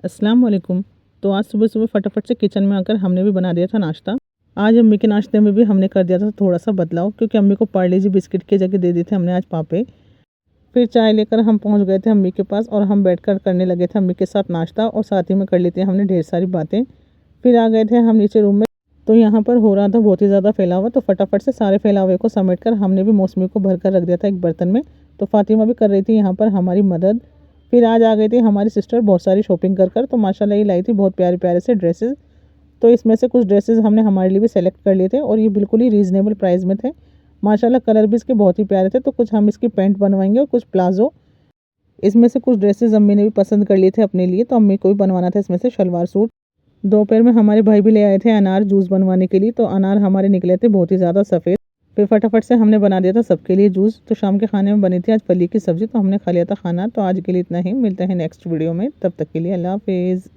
अस्सलाम वालेकुम। तो आज सुबह सुबह फटाफट से किचन में आकर हमने भी बना दिया था नाश्ता। आज अम्मी के नाश्ते में भी हमने कर दिया था थोड़ा सा बदलाव, क्योंकि अम्मी को पार्ले जी बिस्किट की जगह दे दी थी हमने आज पापे। फिर चाय लेकर हम पहुंच गए थे अम्मी के पास और हम बैठकर करने लगे थे अम्मी के साथ नाश्ता, और साथ ही में कर लेते हमने ढेर सारी बातें। फिर आ गए थे हम नीचे रूम में। तो यहाँ पर हो रहा था बहुत ही ज़्यादा फैलावा, तो फटाफट से सारे फैलावे को समेट कर हमने भी मौसमी को भर कर रख दिया था एक बर्तन में। तो फातिमा भी कर रही थी यहाँ पर हमारी मदद। फिर आज आ गई थी हमारी सिस्टर बहुत सारी शॉपिंग कर तो माशाल्लाह ये लाई थी बहुत प्यारे प्यारे से ड्रेसेस। तो इसमें से कुछ ड्रेसेस हमने हमारे लिए भी सेलेक्ट कर लिए थे, और ये बिल्कुल ही रीज़नेबल प्राइस में थे। माशाल्लाह कलर भी इसके बहुत ही प्यारे थे। तो कुछ हम इसकी पैंट बनवाएंगे और कुछ प्लाजो। इसमें से कुछ ड्रेसेस अम्मी ने भी पसंद कर लिए थे अपने लिए, तो अम्मी को भी बनवाना था इसमें से शलवार सूट। दोपहर में हमारे भाई भी ले आए थे अनार जूस बनवाने के लिए, तो अनार हमारे निकले थे बहुत ही ज़्यादा सफ़ेद। फिर फटाफट से हमने बना दिया था सबके लिए जूस। तो शाम के खाने में बनी थी आज फली की सब्ज़ी, तो हमने खा लिया था खाना। तो आज के लिए इतना ही, मिलते हैं नेक्स्ट वीडियो में, तब तक के लिए अल्लाह हाफिज़।